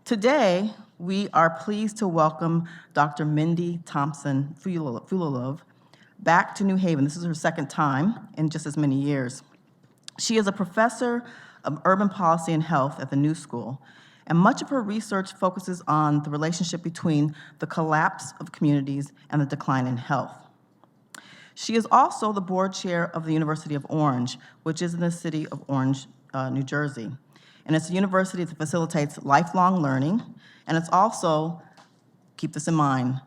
Today, we are pleased to welcome Dr. Mindy Fullilove back to New Haven. This is her second time in just as many years. She is a professor of urban policy and health at the New School, and much of her research focuses on the relationship between the collapse of communities and the decline in health. She is also the board chair of the University of Orange, which is in the city of Orange, New Jersey. And it's a university that facilitates lifelong learning, and it's also, keep this in mind,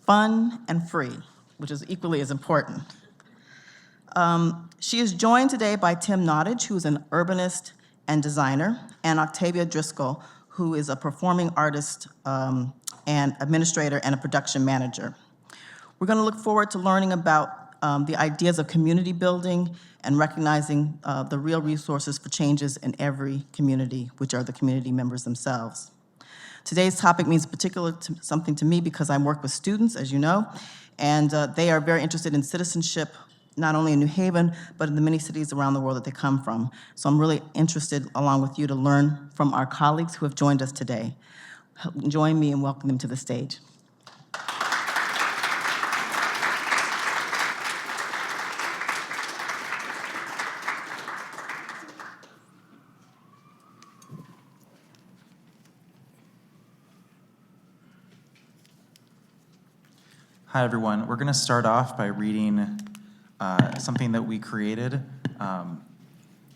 fun and free, which is equally as important. She is joined today by Tim Nottage, who is an urbanist and designer, and Octavia Driscoll, who is a performing artist and administrator and a production manager. We're going to look forward to learning about the ideas of community building and recognizing the real resources for changes in every community, which are the community members themselves. Today's topic means something to me because I work with students, as you know, and they are very interested in citizenship, not only in New Haven, but in the many cities around the world that they come from. So I'm really interested, along with you, to learn from our colleagues who have joined us today. Join me in welcoming them to the stage. Hi, everyone. We're going to start off by reading something that we created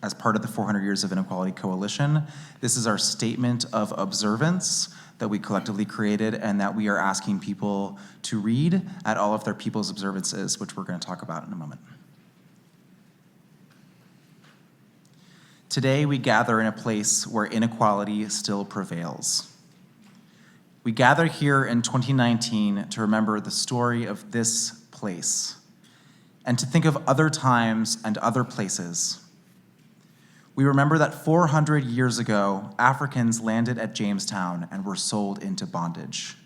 as part of the 400 Years of Inequality Coalition. This is our statement of observance that we collectively created and that we are asking people to read at all of their people's observances, which we're going to talk about in a moment. Today, we gather in a place where inequality still prevails. We gather here in 2019 to remember the story of this place and to think of other times and other places. We remember that 400 years ago, Africans landed at Jamestown and were sold into bondage.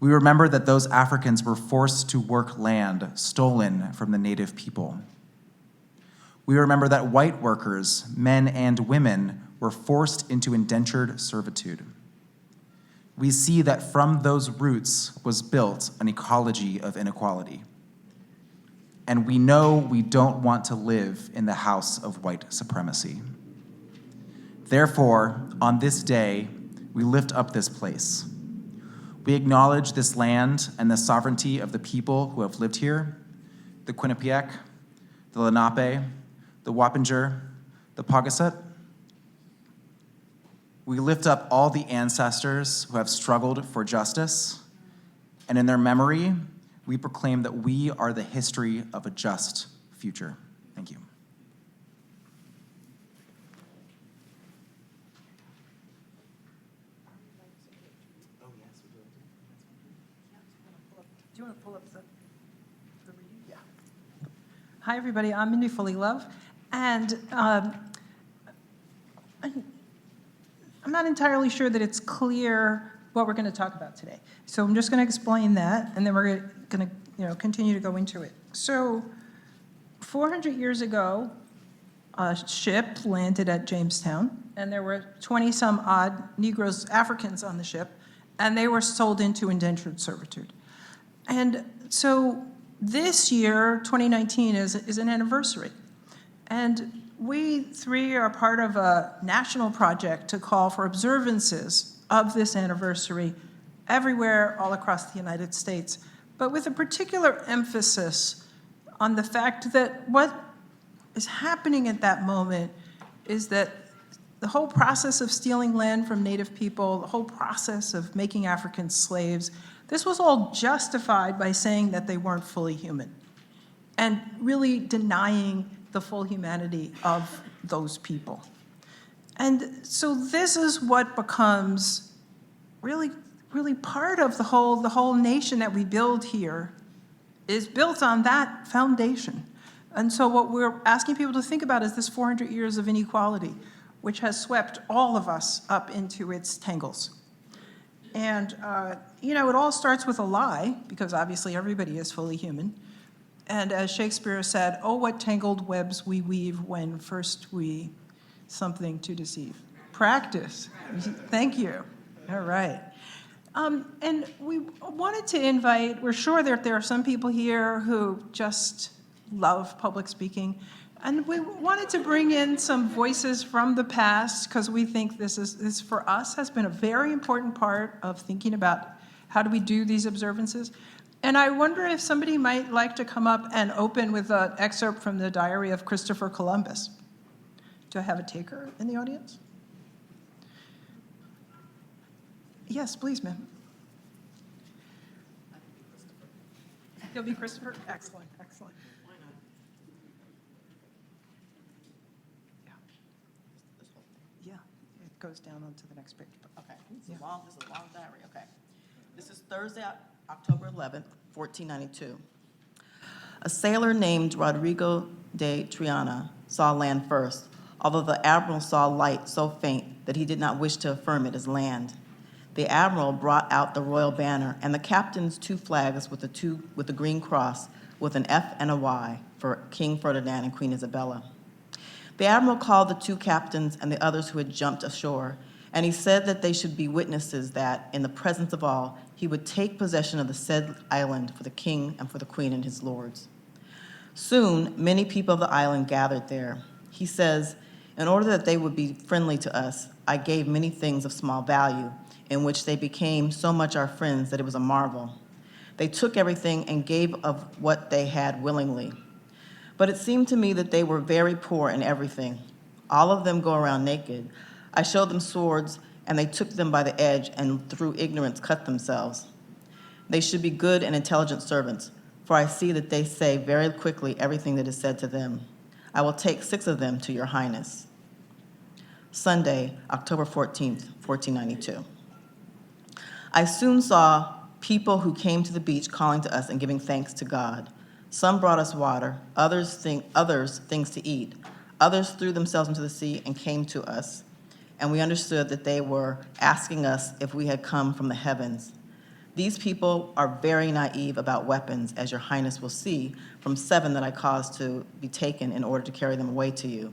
We remember that those Africans were forced to work land stolen from the native people. We remember that white workers, men and women, were forced into indentured servitude. We see that from those roots was built an ecology of inequality. And we know we don't want to live in the house of white supremacy. Therefore, on this day, we lift up this place. We acknowledge this land and the sovereignty of the people who have lived here, the Quinnipiac, the Lenape, the Wappinger, the Paugussett. We lift up all the ancestors who have struggled for justice, and in their memory, we proclaim that we are the history of a just future. Thank you. Do you want to pull up the reading? Yeah. Hi, everybody. I'm Mindy Fullilove, and I'm not entirely sure that it's clear what we're going to talk about today. So I'm just going to explain that, and then we're going to continue to go into it. So 400 years ago, a ship landed at Jamestown, and there were 20-some odd Negroes, Africans on the ship, and they were sold into indentured servitude. And so this year, 2019, is an anniversary. And we three are part of a national project to call for observances of this anniversary everywhere all across the United States, but with a particular emphasis on the fact that what is happening at that moment is that the whole process of stealing land from Native people, the whole process of making Africans slaves, this was all justified by saying that they weren't fully human and really denying the full humanity of those people. And so this is what becomes really part of the whole nation that we build here is built on that foundation. And so what we're asking people to think about is this 400 years of inequality, which has swept all of us up into its tangles. And, it all starts with a lie, because obviously everybody is fully human. And as Shakespeare said, oh, what tangled webs we weave when first we something to deceive. Practice. Thank you. All right. And we wanted to invite, we're sure that there are some people here who just love public speaking. And we wanted to bring in some voices from the past because we think this for us has been a very important part of thinking about how do we do these observances. And I wonder if somebody might like to come up and open with an excerpt from the diary of Christopher Columbus. Do I have a taker in the audience? Yes, please, ma'am. You'll be Christopher? Excellent, excellent. Yeah, it goes down onto the next page. Okay, this is a long diary, okay. This is Thursday, October 11th, 1492. A sailor named Rodrigo de Triana saw land first, although the admiral saw light so faint that he did not wish to affirm it as land. The admiral brought out the royal banner and the captain's 2 flags with the green cross with an F and a Y for King Ferdinand and Queen Isabella. The admiral called the 2 captains and the others who had jumped ashore, and he said that they should be witnesses that, in the presence of all, he would take possession of the said island for the king and for the queen and his lords. Soon, many people of the island gathered there. He says, in order that they would be friendly to us, I gave many things of small value, in which they became so much our friends that it was a marvel. They took everything and gave of what they had willingly. But it seemed to me that they were very poor in everything. All of them go around naked. I showed them swords, and they took them by the edge and through ignorance cut themselves. They should be good and intelligent servants, for I see that they say very quickly everything that is said to them. I will take 6 of them to your highness. Sunday, October 14th, 1492. I soon saw people who came to the beach calling to us and giving thanks to God. Some brought us water, others things to eat. Others threw themselves into the sea and came to us, and we understood that they were asking us if we had come from the heavens. These people are very naive about weapons, as your highness will see from 7 that I caused to be taken in order to carry them away to you.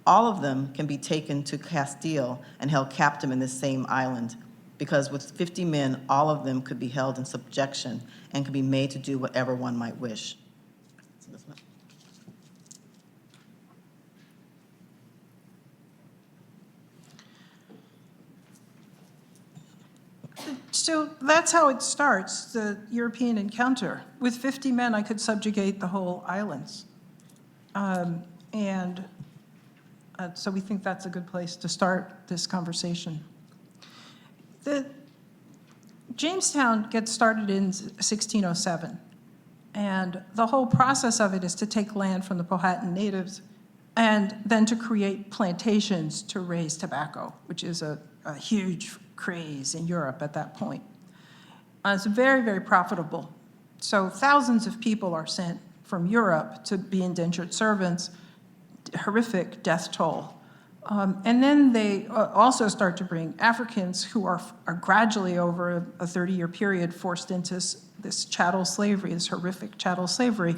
All of them can be taken to Castile and held captive in this same island, because with 50 men, all of them could be held in subjection and could be made to do whatever one might wish. So that's how it starts, the European encounter. With 50 men, I could subjugate the whole islands. So we think that's a good place to start this conversation. Jamestown gets started in 1607, and the whole process of it is to take land from the Powhatan natives and then to create plantations to raise tobacco, which is a huge craze in Europe at that point. It's very, very profitable. So thousands of people are sent from Europe to be indentured servants, horrific death toll. And then they also start to bring Africans who are gradually, over a 30-year period, forced into this chattel slavery, this horrific chattel slavery,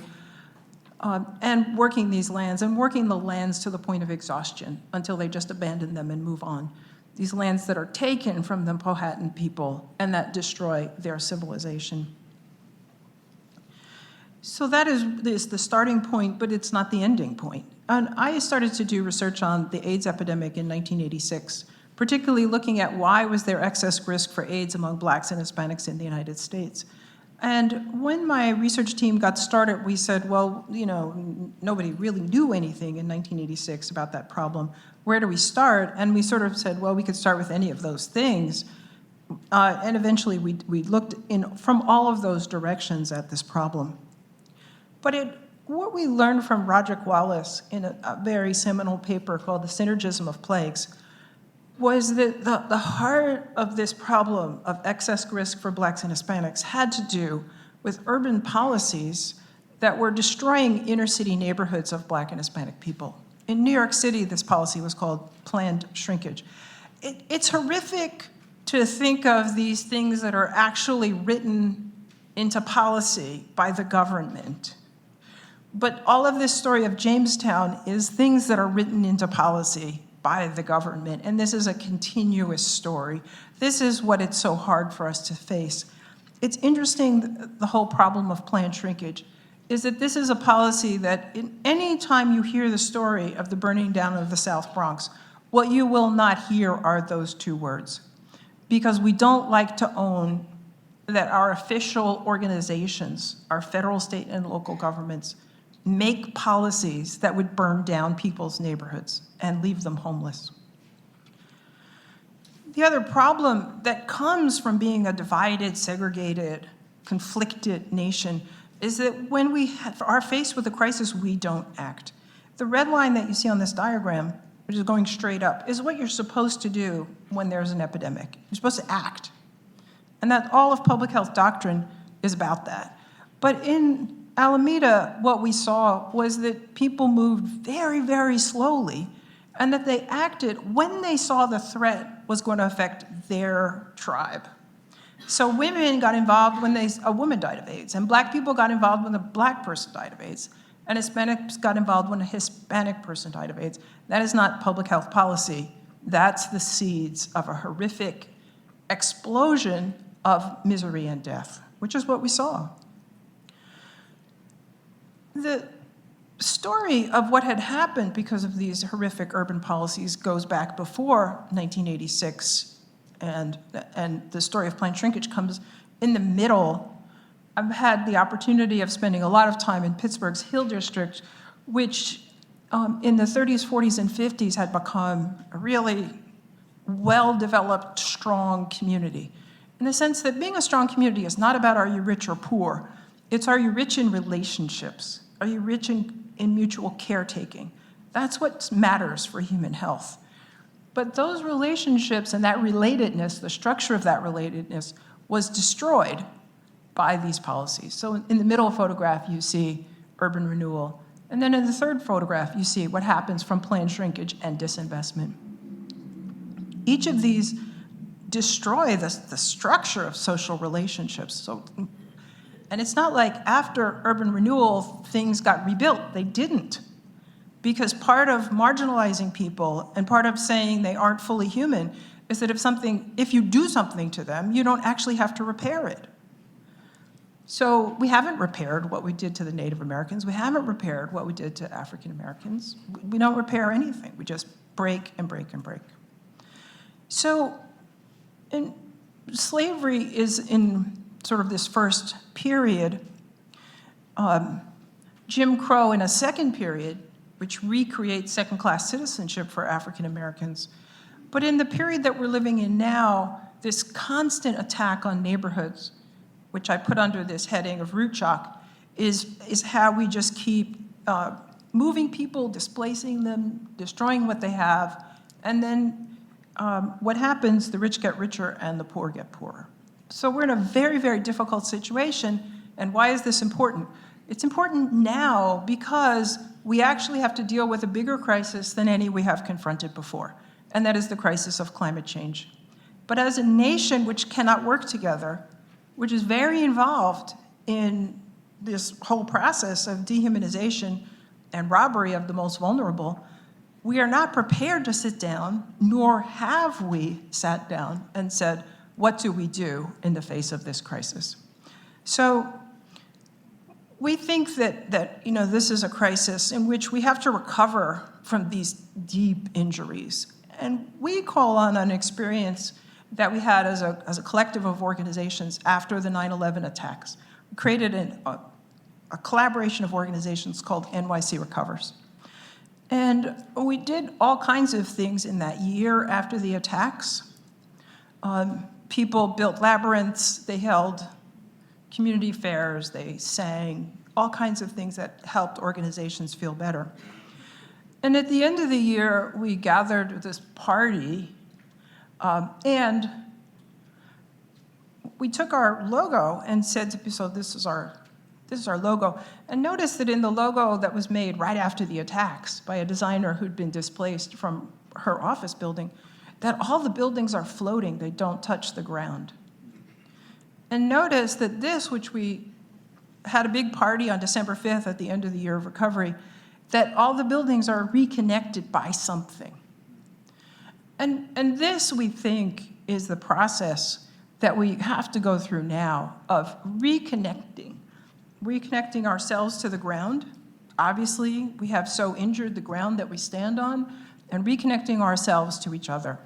and working these lands, and working the lands to the point of exhaustion until they just abandon them and move on. These lands that are taken from the Powhatan people and that destroy their civilization. So that is the starting point, but it's not the ending point. And I started to do research on the AIDS epidemic in 1986, particularly looking at why was there excess risk for AIDS among Blacks and Hispanics in the United States. And when my research team got started, we said, well, you know, nobody really knew anything in 1986 about that problem. Where do we start? And we sort of said, well, we could start with any of those things. And eventually we looked from all of those directions at this problem. But what we learned from Roderick Wallace in a very seminal paper called The Synergism of Plagues was that the heart of this problem of excess risk for Blacks and Hispanics had to do with urban policies that were destroying inner city neighborhoods of Black and Hispanic people. In New York City, this policy was called planned shrinkage. It's horrific to think of these things that are actually written into policy by the government. But all of this story of Jamestown is things that are written into policy by the government, and this is a continuous story. This is what it's so hard for us to face. It's interesting, the whole problem of planned shrinkage, is that this is a policy that any time you hear the story of the burning down of the South Bronx, what you will not hear are those two words. Because we don't like to own that our official organizations, our federal, state, and local governments, make policies that would burn down people's neighborhoods and leave them homeless. The other problem that comes from being a divided, segregated, conflicted nation is that when we are faced with a crisis, we don't act. The red line that you see on this diagram, which is going straight up, is what you're supposed to do when there's an epidemic. You're supposed to act. And that all of public health doctrine is about that. But in Alameda, what we saw was that people moved very, very slowly, and that they acted when they saw the threat was going to affect their tribe. So women got involved when a woman died of AIDS, and Black people got involved when a Black person died of AIDS, and Hispanics got involved when a Hispanic person died of AIDS. That is not public health policy. That's the seeds of a horrific explosion of misery and death, which is what we saw. The story of what had happened because of these horrific urban policies goes back before 1986, and the story of planned shrinkage comes in the middle. I've had the opportunity of spending a lot of time in Pittsburgh's Hill District, which in the 30s, 40s, and 50s had become a really well-developed, strong community. In the sense that being a strong community is not about are you rich or poor, it's are you rich in relationships? Are you rich in mutual caretaking? That's what matters for human health. But those relationships and that relatedness, the structure of that relatedness, was destroyed by these policies. So in the middle photograph, you see urban renewal. And then in the third photograph, you see what happens from planned shrinkage and disinvestment. Each of these destroy the structure of social relationships. And it's not like after urban renewal, things got rebuilt. They didn't. Because part of marginalizing people and part of saying they aren't fully human is that if you do something to them, you don't actually have to repair it. So we haven't repaired what we did to the Native Americans. We haven't repaired what we did to African Americans. We don't repair anything. We just break and break and break. So slavery is in sort of this first period. Jim Crow in a second period, which recreates second-class citizenship for African Americans. But in the period that we're living in now, this constant attack on neighborhoods, which I put under this heading of root shock, is how we just keep moving people, displacing them, destroying what they have, and then what happens, the rich get richer and the poor get poorer. So we're in a very, very difficult situation, and why is this important? It's important now because we actually have to deal with a bigger crisis than any we have confronted before, and that is the crisis of climate change. But as a nation which cannot work together, which is very involved in this whole process of dehumanization and robbery of the most vulnerable, we are not prepared to sit down, nor have we sat down and said, what do we do in the face of this crisis? So we think that this is a crisis in which we have to recover from these deep injuries. And we call on an experience that we had as a collective of organizations after the 9/11 attacks. We created a collaboration of organizations called NYC Recovers. And we did all kinds of things in that year after the attacks. People built labyrinths, they held community fairs, they sang, all kinds of things that helped organizations feel better. And at the end of the year, we gathered at this party, and we took our logo and said to people, so this is our logo. And notice that in the logo that was made right after the attacks by a designer who'd been displaced from her office building, that all the buildings are floating, they don't touch the ground. And notice that this, which we had a big party on December 5th at the end of the year of recovery, that all the buildings are reconnected by something. And this, we think, is the process that we have to go through now of reconnecting ourselves to the ground. Obviously, we have so injured the ground that we stand on, and reconnecting ourselves to each other.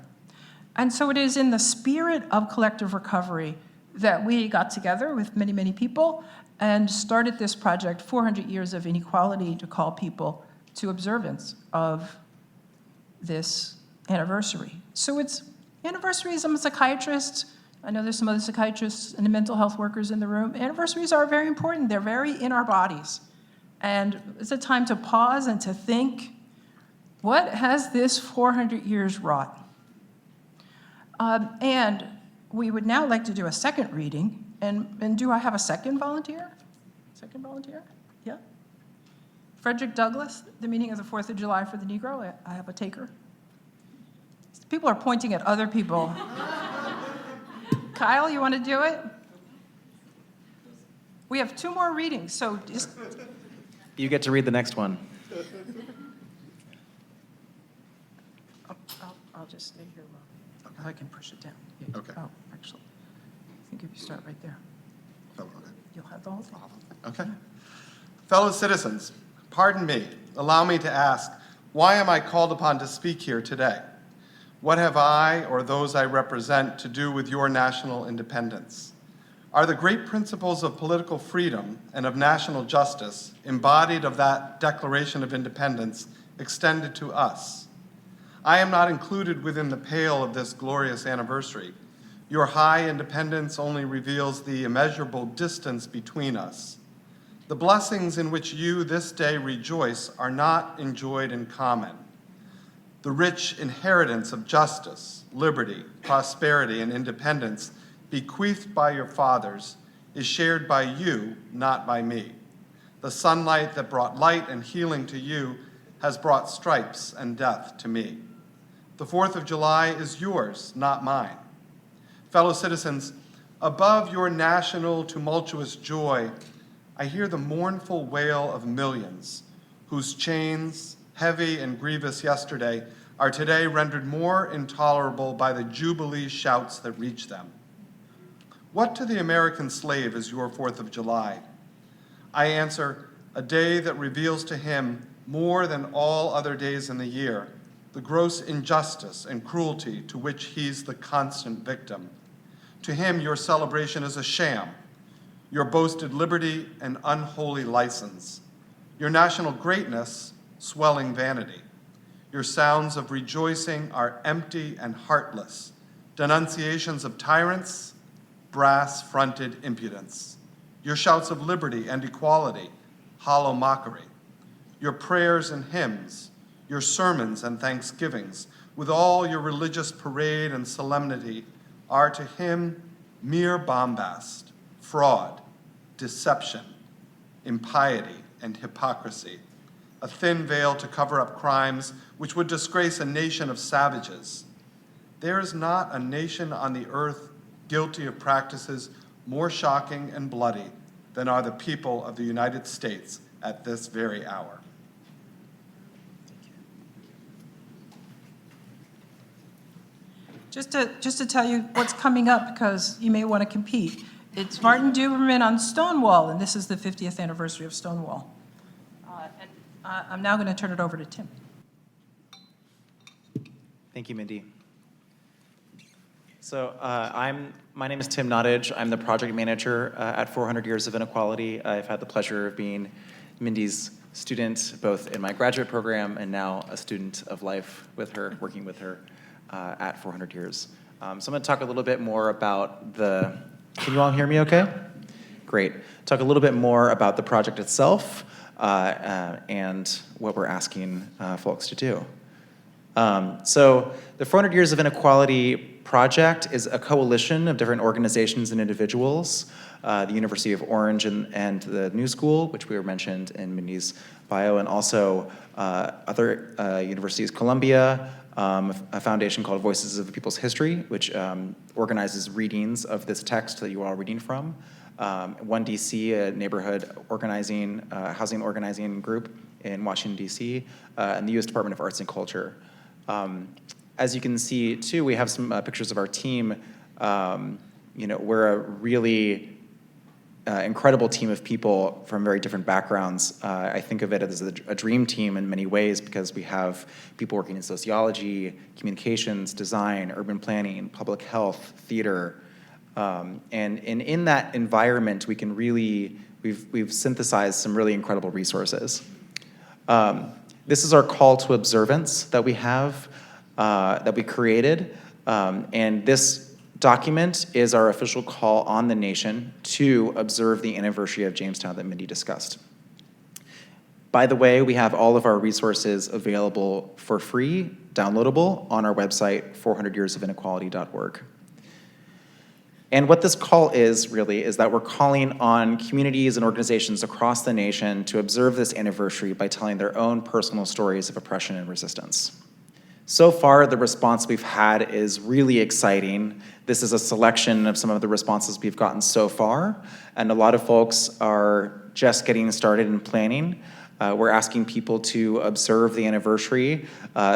And so it is in the spirit of collective recovery that we got together with many, many people and started this project, 400 Years of Inequality, to call people to observance of this anniversary. So it's anniversaries. I'm a psychiatrist. I know there's some other psychiatrists and mental health workers in the room. Anniversaries are very important. They're very in our bodies. And it's a time to pause and to think, what has this 400 years wrought? And we would now like to do a second reading. And do I have a second volunteer? Second volunteer? Yeah. Frederick Douglass, The Meaning of the 4th of July for the Negro. I have a taker. People are pointing at other people. Kyle, you want to do it? We have 2 more readings, so just... You get to read the next one. I'll just stay here. Okay. I can push it down. Yeah. Okay. Oh, actually, I think if you start right there, Oh, okay. you'll have the whole thing. Okay. Fellow citizens, pardon me. Allow me to ask, why am I called upon to speak here today? What have I or those I represent to do with your national independence? Are the great principles of political freedom and of national justice embodied of that Declaration of Independence extended to us? I am not included within the pale of this glorious anniversary. Your high independence only reveals the immeasurable distance between us. The blessings in which you this day rejoice are not enjoyed in common. The rich inheritance of justice, liberty, prosperity, and independence bequeathed by your fathers is shared by you, not by me. The sunlight that brought light and healing to you has brought stripes and death to me. The 4th of July is yours, not mine. Fellow citizens, above your national tumultuous joy, I hear the mournful wail of millions whose chains, heavy and grievous yesterday, are today rendered more intolerable by the jubilee shouts that reach them. What to the American slave is your 4th of July? I answer, a day that reveals to him more than all other days in the year the gross injustice and cruelty to which he's the constant victim. To him, your celebration is a sham, your boasted liberty an unholy license, your national greatness swelling vanity. Your sounds of rejoicing are empty and heartless, denunciations of tyrants, brass-fronted impudence. Your shouts of liberty and equality, hollow mockery. Your prayers and hymns, your sermons and thanksgivings, with all your religious parade and solemnity, are to him mere bombast, fraud, deception, impiety, and hypocrisy, a thin veil to cover up crimes which would disgrace a nation of savages. There is not a nation on the earth guilty of practices more shocking and bloody than are the people of the United States at this very hour. Just to tell you what's coming up, because you may want to compete. It's Martin Duberman on Stonewall, and this is the 50th anniversary of Stonewall. I'm now going to turn it over to Tim. Thank you, Mindy. So my name is Tim Nottage. I'm the project manager at 400 Years of Inequality. I've had the pleasure of being Mindy's student, both in my graduate program and now a student of life with her, working with her at 400 Years. So I'm going to talk a little bit more about can you all hear me okay? Great. Talk a little bit more about the project itself and what we're asking folks to do. So the 400 Years of Inequality project is a coalition of different organizations and individuals, the University of Orange and the New School, which we were mentioned in Mindy's bio, and also other universities, Columbia, a foundation called Voices of the People's History, which organizes readings of this text that you are all reading from. 1DC, a neighborhood organizing, housing organizing group in Washington, D.C., and the U.S. Department of Arts and Culture. as you can see, too, we have some pictures of our team. We're a really incredible team of people from very different backgrounds. I think of it as a dream team in many ways because we have people working in sociology, communications, design, urban planning, public health, theater. And in that environment, we can really, we've synthesized some really incredible resources. This is our call to observance that we have, that we created. And this document is our official call on the nation to observe the anniversary of Jamestown that Mindy discussed. By the way, we have all of our resources available for free, downloadable, on our website, 400yearsofinequality.org. And what this call is, really, is that we're calling on communities and organizations across the nation to observe this anniversary by telling their own personal stories of oppression and resistance. So far, the response we've had is really exciting. This is a selection of some of the responses we've gotten so far, and a lot of folks are just getting started in planning. We're asking people to observe the anniversary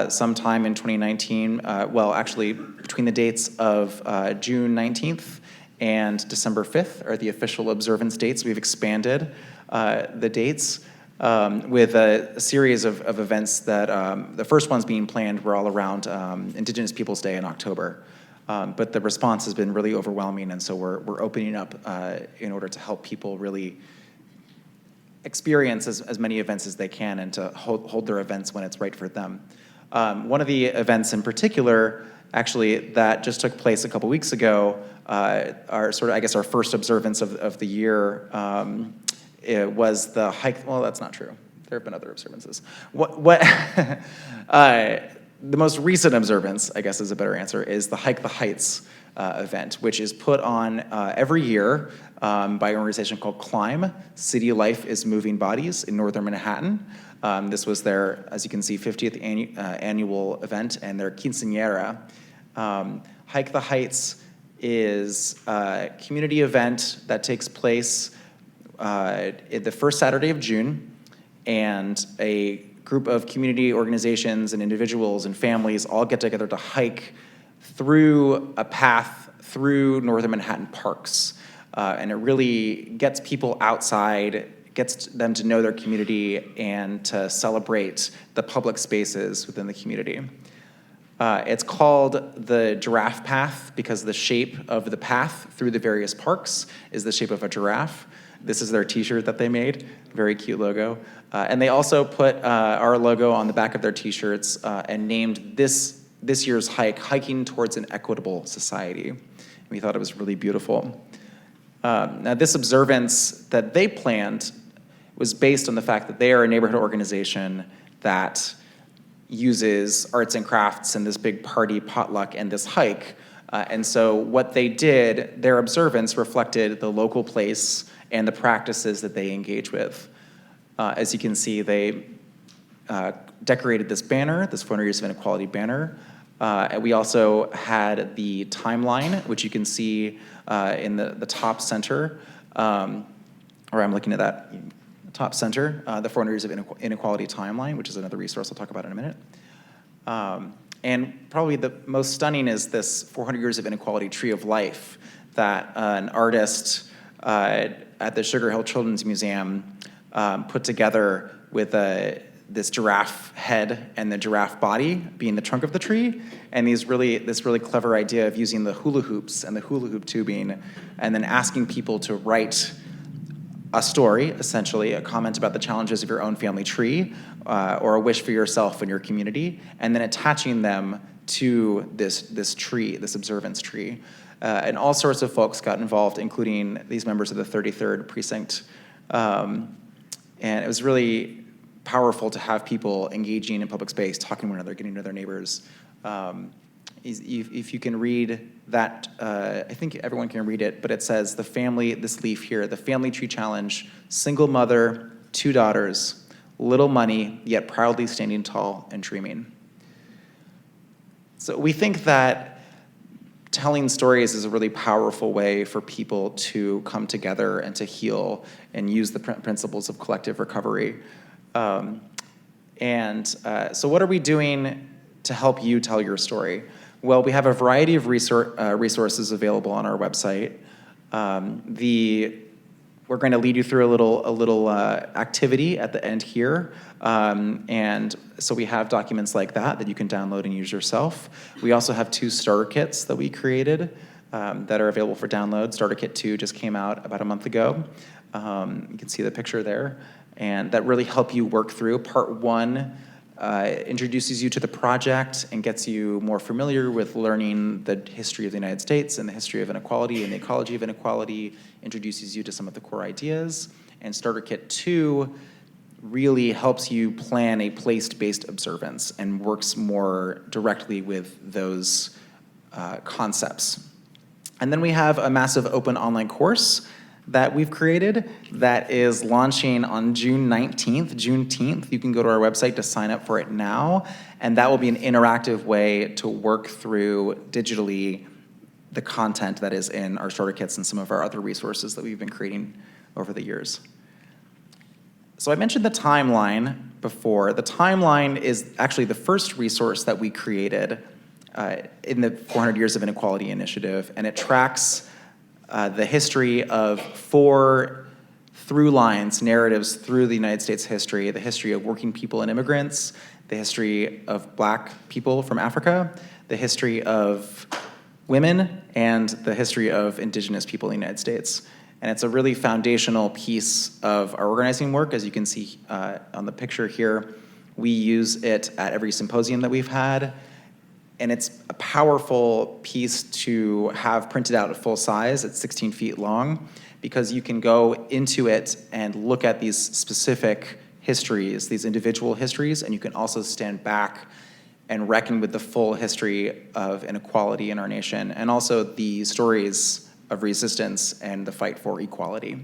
sometime in 2019, well, actually, between the dates of June 19th and December 5th are the official observance dates. We've expanded the dates with a series of events that the first ones being planned were all around Indigenous Peoples Day in October. But the response has been really overwhelming, and so we're opening up in order to help people really experience as many events as they can and to hold their events when it's right for them. One of the events in particular, actually, that just took place a couple weeks ago, our first observance of the year, it was the hike. Well, that's not true. There have been other observances. The most recent observance, I guess is a better answer, is the Hike the Heights event, which is put on every year by an organization called CLIMB, City Life is Moving Bodies in Northern Manhattan. This was their, as you can see, 50th annual event and their quinceañera. Hike the Heights is a community event that takes place the first Saturday of June, and a group of community organizations and individuals and families all get together to hike through a path through Northern Manhattan parks. And it really gets people outside, gets them to know their community and to celebrate the public spaces within the community. It's called the Giraffe Path because the shape of the path through the various parks is the shape of a giraffe. This is their t-shirt that they made, very cute logo. And they also put our logo on the back of their t-shirts and named this year's hike, Hiking Towards an Equitable Society. And we thought it was really beautiful. Now this observance that they planned was based on the fact that they are a neighborhood organization that uses arts and crafts and this big party potluck and this hike. And so what they did, their observance reflected the local place and the practices that they engage with. As you can see, they decorated this banner, this 400 Years of Inequality banner. And we also had the timeline, which you can see in the top center, or I'm looking at that top center, the 400 Years of Inequality timeline, which is another resource I'll talk about in a minute. And probably the most stunning is this 400 Years of Inequality Tree of Life that an artist at the Sugar Hill Children's Museum put together with this giraffe head and the giraffe body being the trunk of the tree, and this really clever idea of using the hula hoops and the hula hoop tubing, and then asking people to write a story, essentially, a comment about the challenges of your own family tree, or a wish for yourself and your community, and then attaching them to this tree, this observance tree. And all sorts of folks got involved, including these members of the 33rd Precinct. And it was really powerful to have people engaging in public space, talking to one another, getting to know their neighbors. If you can read that, I think everyone can read it, but it says the family, this leaf here, the family tree challenge, single mother, 2 daughters, little money, yet proudly standing tall and dreaming. So we think that telling stories is a really powerful way for people to come together and to heal and use the principles of collective recovery. So what are we doing to help you tell your story? Well, we have a variety of resources available on our website. We're going to lead you through a little activity at the end here. And so we have documents like that you can download and use yourself. We also have 2 starter kits that we created that are available for download. Starter Kit 2 just came out about a month ago. You can see the picture there. And that really help you work through. Part 1 introduces you to the project and gets you more familiar with learning the history of the United States and the history of inequality and the ecology of inequality, introduces you to some of the core ideas. And Starter Kit 2 really helps you plan a place-based observance and works more directly with those concepts. And then we have a massive open online course that we've created that is launching on June 19th, Juneteenth. You can go to our website to sign up for it now, and that will be an interactive way to work through digitally the content that is in our starter kits and some of our other resources that we've been creating over the years. So I mentioned the timeline before. The timeline is actually the first resource that we created in the 400 Years of Inequality initiative, and it tracks the history of 4 through lines, narratives through the United States history: the history of working people and immigrants, the history of Black people from Africa, the history of women, and the history of Indigenous people in the United States. And it's a really foundational piece of our organizing work. As you can see on the picture here, we use it at every symposium that we've had. And it's a powerful piece to have printed out at full size. It's 16 feet long, because you can go into it and look at these specific histories, these individual histories, and you can also stand back and reckon with the full history of inequality in our nation, and also the stories of resistance and the fight for equality.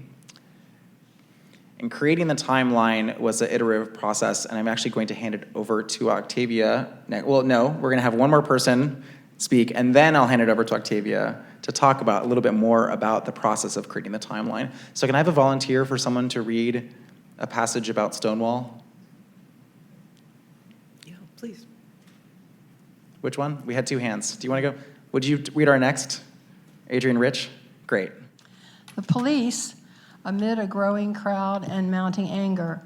And creating the timeline was an iterative process, and I'm actually going to hand it over to Octavia. Well, no, we're going to have one more person speak, and then I'll hand it over to Octavia to talk about a little bit more about the process of creating the timeline. So can I have a volunteer for someone to read a passage about Stonewall? Yeah, please. Which one? We had 2 hands. Do you want to go? Would you read our next? Adrian Rich? Great. The police, amid a growing crowd and mounting anger,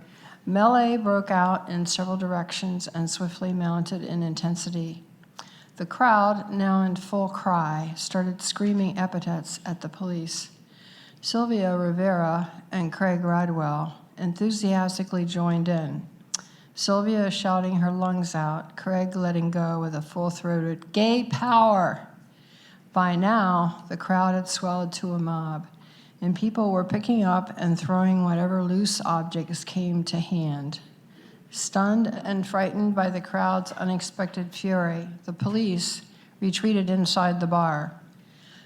melee broke out in several directions and swiftly mounted in intensity. The crowd, now in full cry, started screaming epithets at the police. Sylvia Rivera and Craig Ridewell enthusiastically joined in. Sylvia shouting her lungs out, Craig letting go with a full-throated, "Gay power!" By now, the crowd had swelled to a mob, and people were picking up and throwing whatever loose objects came to hand. Stunned and frightened by the crowd's unexpected fury, the police retreated inside the bar.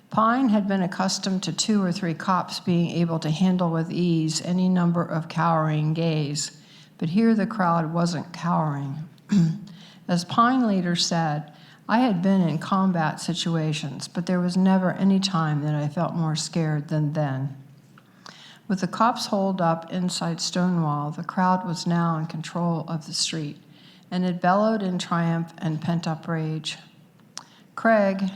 Pine had been accustomed to 2 or 3 cops being able to handle with ease any number of cowering gays, but here the crowd wasn't cowering. As Pine later said, I had been in combat situations, but there was never any time that I felt more scared than then. With the cops holed up inside Stonewall, the crowd was now in control of the street, and it bellowed in triumph and pent-up rage. Craig,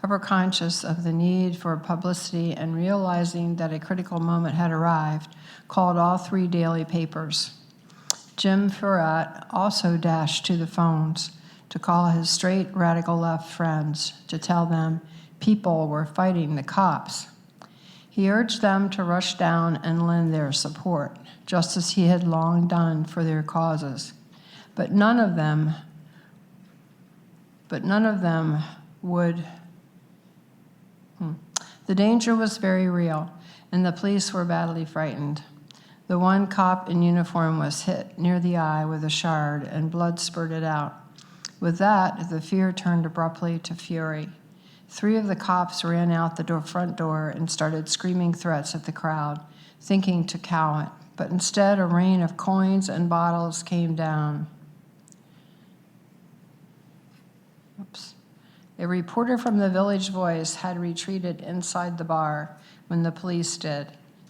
ever conscious of the need for publicity and realizing that a critical moment had arrived, called all 3 daily papers. Jim Furat also dashed to the phones to call his straight radical left friends to tell them people were fighting the cops. He urged them to rush down and lend their support, just as he had long done for their causes. But none of them would. The danger was very real, and the police were badly frightened. The one cop in uniform was hit near the eye with a shard, and blood spurted out. With that, the fear turned abruptly to fury. 3 of the cops ran out the front door and started screaming threats at the crowd, thinking to cow it, but instead a rain of coins and bottles came down. A reporter from the Village Voice had retreated inside the bar when the police did.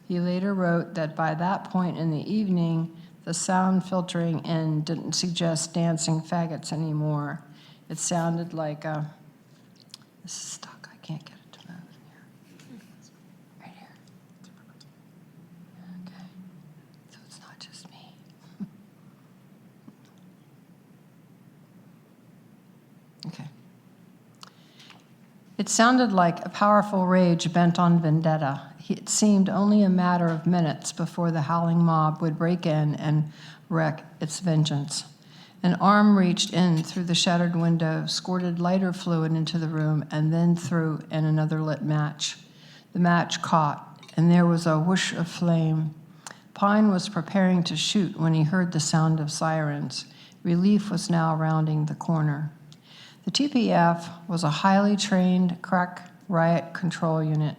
He later wrote that by that point in the evening, The sound filtering in didn't suggest dancing faggots anymore. It sounded like this is stuck. I can't get it to move here. Right here. Okay. So it's not just me. Okay. It sounded like a powerful rage bent on vendetta. It seemed only a matter of minutes before the howling mob would break in and wreak its vengeance. An arm reached in through the shattered window, squirted lighter fluid into the room, and then threw in another lit match. The match caught, and there was a whoosh of flame. Pine was preparing to shoot when he heard the sound of sirens. Relief was now rounding the corner. The TPF was a highly trained crack riot control unit.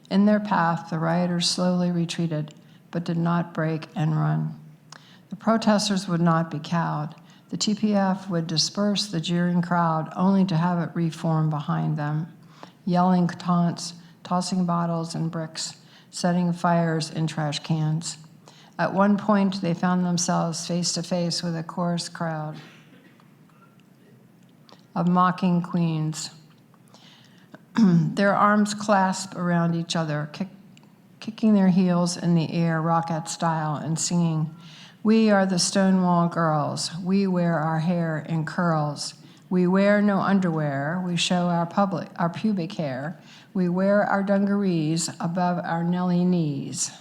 In their path, the rioters slowly retreated, but did not break and run. The protesters would not be cowed. The TPF would disperse the jeering crowd, only to have it reform behind them, yelling taunts, tossing bottles and bricks, setting fires in trash cans. At one point, they found themselves face to face with a chorus crowd of mocking queens. Their arms clasped around each other, kicking their heels in the air, rocket style, and singing, "We are the Stonewall girls. We wear our hair in curls. We wear no underwear. We show our pubic hair. We wear our dungarees above our Nelly knees."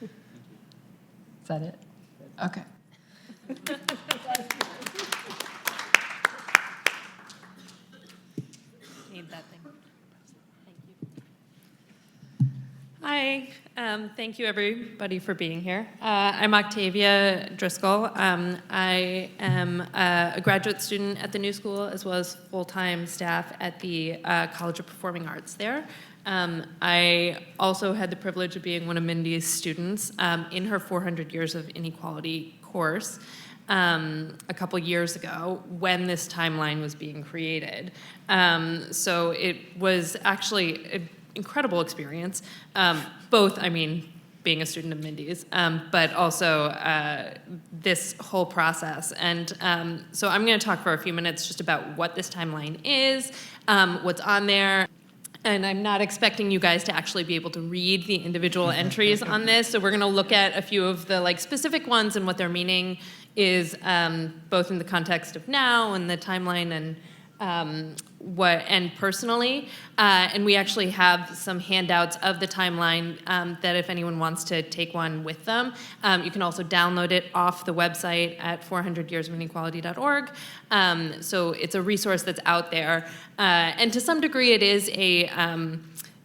Is that it? Okay. Need that thing. Thank you. Hi, thank you everybody for being here. I'm Octavia Driscoll. I am a graduate student at the New School as well as full-time staff at the College of Performing Arts there. I also had the privilege of being one of Mindy's students in her 400 Years of Inequality course a couple years ago when this timeline was being created. So it was actually an incredible experience, both, I mean, being a student of Mindy's, but also this whole process. And so I'm going to talk for a few minutes just about what this timeline is, what's on there. And I'm not expecting you guys to actually be able to read the individual entries on this. So we're going to look at a few of the specific ones and what their meaning is, both in the context of now and the timeline and personally. And we actually have some handouts of the timeline that if anyone wants to take one with them, you can also download it off the website at 400yearsofinequality.org. So it's a resource that's out there. And to some degree it is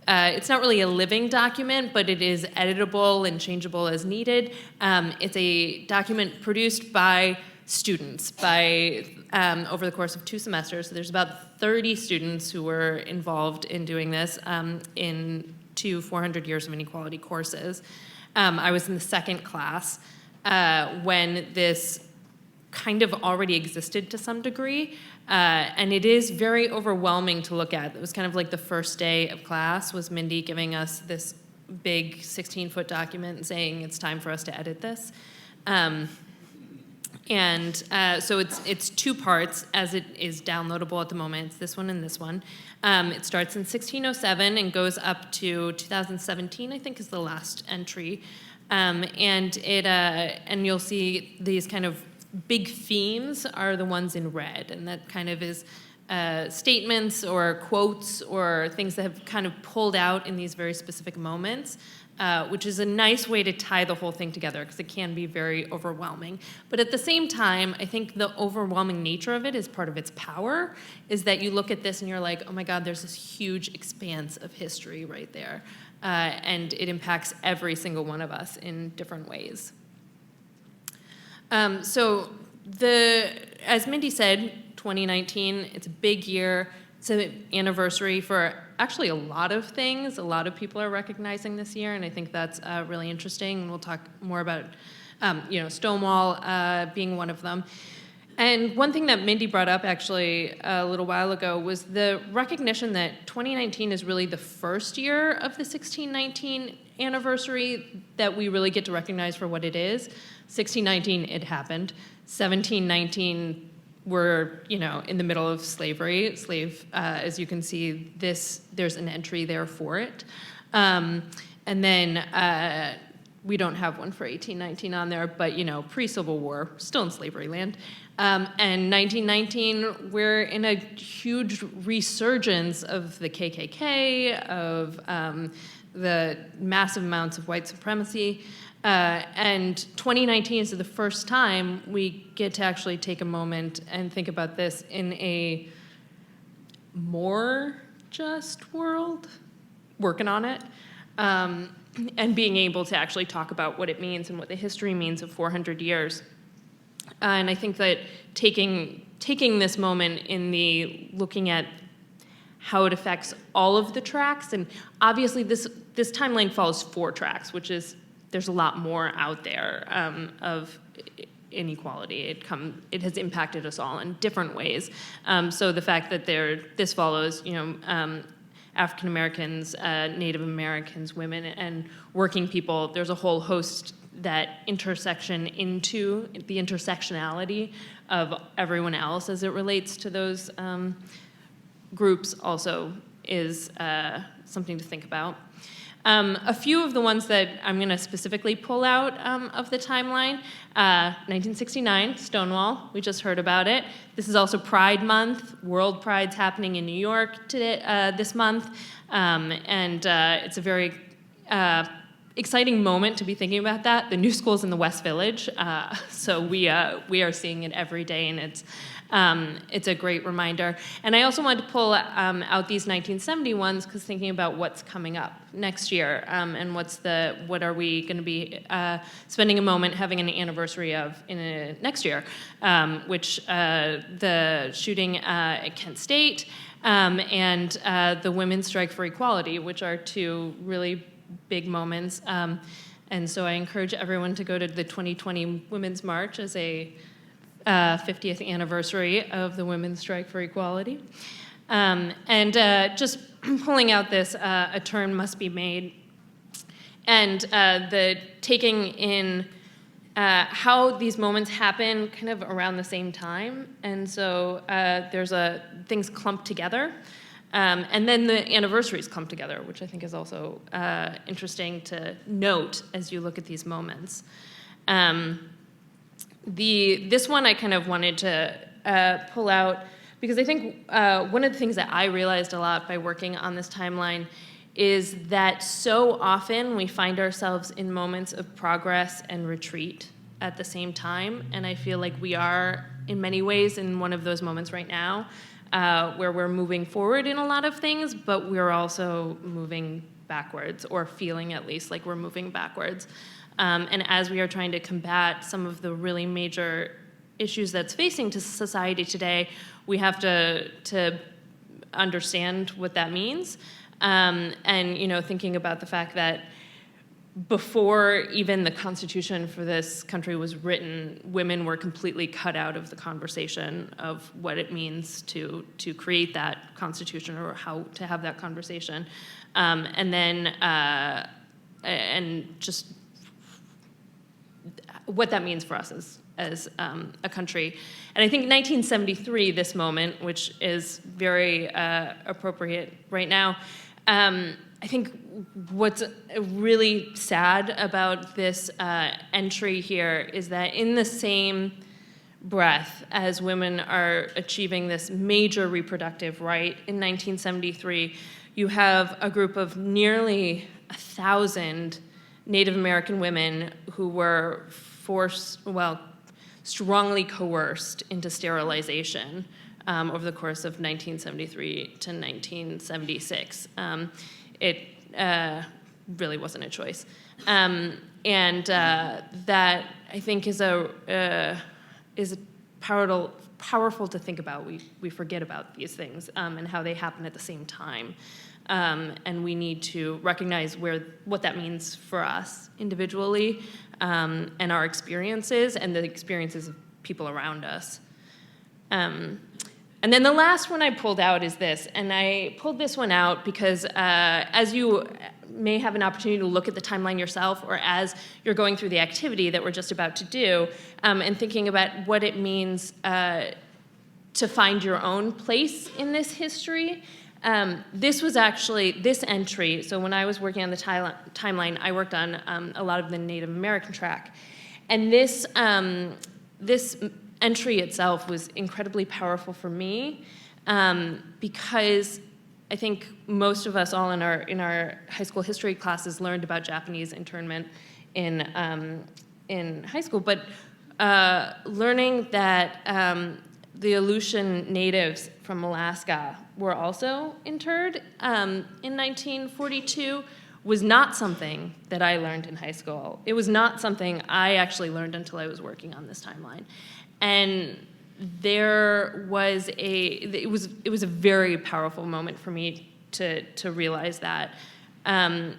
it's not really a living document, but it is editable and changeable as needed. It's a document produced by students over the course of 2 semesters. So there's about 30 students who were involved in doing this in 2 400 Years of Inequality courses. I was in the second class when this kind of already existed to some degree. And it is very overwhelming to look at. It was kind of like the first day of class was Mindy giving us this big 16-foot document and saying it's time for us to edit this. So it's 2 parts as it is downloadable at the moment. It's this one and this one. It starts in 1607 and goes up to 2017, I think is the last entry. And you'll see these kind of big themes are the ones in red, and that kind of is statements or quotes or things that have kind of pulled out in these very specific moments, which is a nice way to tie the whole thing together because it can be very overwhelming. But at the same time, I think the overwhelming nature of it is part of its power, is that you look at this and you're like, oh my God, there's this huge expanse of history right there. And it impacts every single one of us in different ways. As Mindy said, 2019, it's a big year. It's an anniversary for actually a lot of things. A lot of people are recognizing this year, and I think that's really interesting. And we'll talk more about, Stonewall being one of them. And one thing that Mindy brought up actually a little while ago was the recognition that 2019 is really the first year of the 1619 anniversary that we really get to recognize for what it is. 1619, it happened. 1719, we're, in the middle of slavery. As you can see, there's an entry there for it. And then we don't have one for 1819 on there, but, pre-Civil War, still in slavery land. And 1919, we're in a huge resurgence of the KKK, of the massive amounts of white supremacy. And 2019 is the first time we get to actually take a moment and think about this in a more just world, working on it, and being able to actually talk about what it means and what the history means of 400 years. And I think that taking this moment in the looking at how it affects all of the tracks, and obviously this timeline follows 4 tracks, which is, there's a lot more out there of inequality. It has impacted us all in different ways. So the fact that this follows, African Americans, Native Americans, women, and working people, there's a whole host that intersection into the intersectionality of everyone else as it relates to those groups also is something to think about. A few of the ones that I'm going to specifically pull out of the timeline, 1969, Stonewall, we just heard about it. This is also Pride Month. World Pride's happening in New York this month. And it's a very exciting moment to be thinking about that. The new school's in the West Village, so we are seeing it every day, and it's a great reminder. And I also wanted to pull out these 1970 ones because thinking about what's coming up next year, and what are we going to be spending a moment having an anniversary of next year, which the shooting at Kent State and the Women's Strike for Equality, which are 2 really big moments. And so I encourage everyone to go to the 2020 Women's March as a 50th anniversary of the Women's Strike for Equality. And just pulling out this, a turn must be made. And the taking in how these moments happen kind of around the same time. And so things clump together. And then the anniversaries clump together, which I think is also interesting to note as you look at these moments. This one I kind of wanted to pull out because I think one of the things that I realized a lot by working on this timeline is that so often we find ourselves in moments of progress and retreat at the same time, and I feel like we are in many ways in one of those moments right now. Where we're moving forward in a lot of things, but we're also moving backwards, or feeling at least like we're moving backwards. And as we are trying to combat some of the really major issues that's facing to society today, we have to understand what that means. And thinking about the fact that before even the Constitution for this country was written, women were completely cut out of the conversation of what it means to create that Constitution or how to have that conversation. And then, and just what that means for us as a country. And I think 1973, this moment, which is very appropriate right now, I think what's really sad about this entry here is that in the same breath as women are achieving this major reproductive right in 1973, you have a group of nearly 1,000 Native American women who were strongly coerced into sterilization over the course of 1973 to 1976. It really wasn't a choice. And that, I think, is powerful to think about. We forget about these things and how they happen at the same time. And we need to recognize what that means for us individually and our experiences and the experiences of people around us. And then the last one I pulled out is this, and I pulled this one out because as you may have an opportunity to look at the timeline yourself, or as you're going through the activity that we're just about to do, and thinking about what it means to find your own place in this history. This was actually, this entry, so when I was working on the timeline, I worked on a lot of the Native American track. And this entry itself was incredibly powerful for me because I think most of us all in our high school history classes learned about Japanese internment in high school, but learning that the Aleutian natives from Alaska were also interred in 1942 was not something that I learned in high school. It was not something I actually learned until I was working on this timeline. And there was it was a very powerful moment for me to realize that. And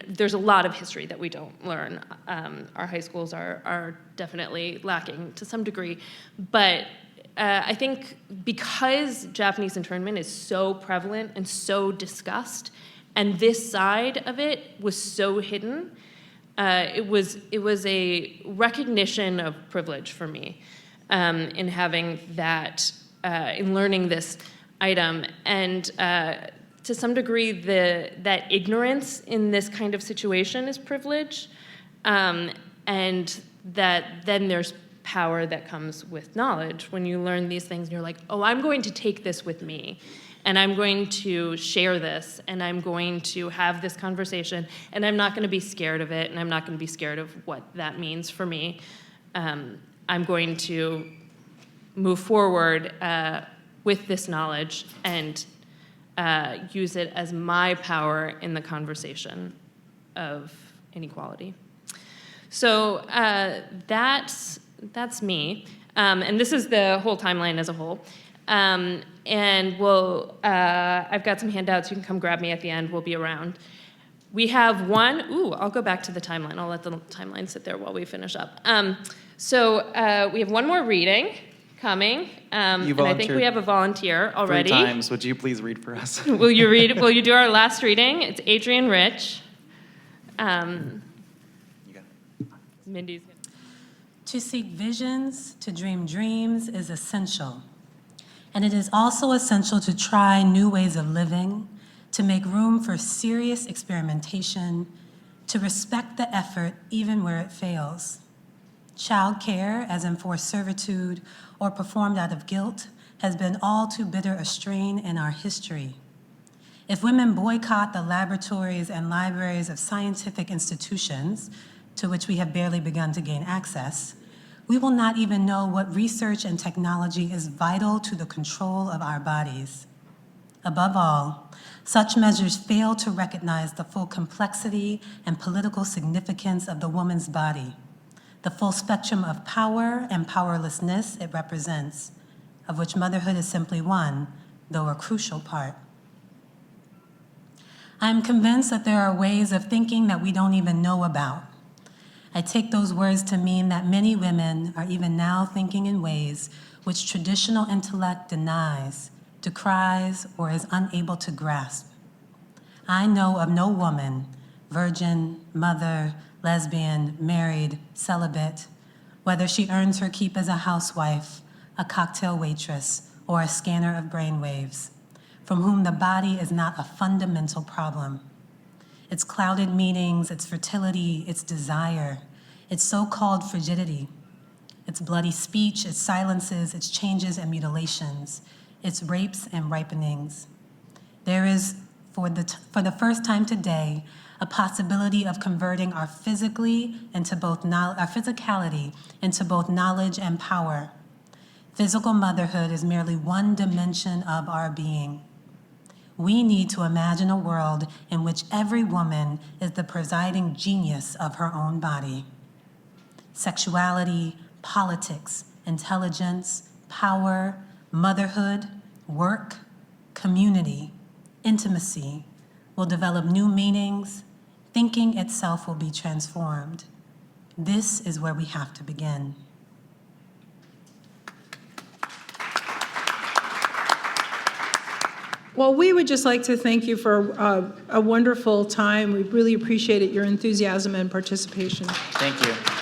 there's a lot of history that we don't learn. Our high schools are definitely lacking to some degree. But I think because Japanese internment is so prevalent and so discussed, and this side of it was so hidden, it was a recognition of privilege for me in having that, in learning this item. And to some degree, that ignorance in this kind of situation is privilege, and that then there's power that comes with knowledge. When you learn these things, and you're like, oh, I'm going to take this with me, and I'm going to share this, and I'm going to have this conversation, and I'm not going to be scared of it, and I'm not going to be scared of what that means for me. I'm going to move forward with this knowledge and use it as my power in the conversation of inequality. So that's me, and this is the whole timeline as a whole. And I've got some handouts. You can come grab me at the end. We'll be around. We have one. I'll go back to the timeline. I'll let the timeline sit there while we finish up. So we have one more reading coming. And I think we have a volunteer already. 3 times. Would you please read for us? Will you read? Will you do our last reading? It's Adrienne Rich. You got it. Mindy's. To seek visions, to dream dreams is essential. And it is also essential to try new ways of living, to make room for serious experimentation, to respect the effort even where it fails. Child care, as enforced servitude or performed out of guilt, has been all too bitter a strain in our history. If women boycott the laboratories and libraries of scientific institutions, to which we have barely begun to gain access, we will not even know what research and technology is vital to the control of our bodies. Above all, such measures fail to recognize the full complexity and political significance of the woman's body, the full spectrum of power and powerlessness it represents, of which motherhood is simply one, though a crucial part. I am convinced that there are ways of thinking that we don't even know about. I take those words to mean that many women are even now thinking in ways which traditional intellect denies, decries, or is unable to grasp. I know of no woman, virgin, mother, lesbian, married, celibate, whether she earns her keep as a housewife, a cocktail waitress, or a scanner of brainwaves, from whom the body is not a fundamental problem. Its clouded meanings, its fertility, its desire, its so-called frigidity, its bloody speech, its silences, its changes and mutilations, its rapes and ripenings. There is, for the first time today, a possibility of converting our physicality into both knowledge and power. Physical motherhood is merely one dimension of our being. We need to imagine a world in which every woman is the presiding genius of her own body. Sexuality, politics, intelligence, power, motherhood, work, community, intimacy will develop new meanings. Thinking itself will be transformed. This is where we have to begin. Well, we would just like to thank you for a wonderful time. We really appreciated your enthusiasm and participation. Thank you.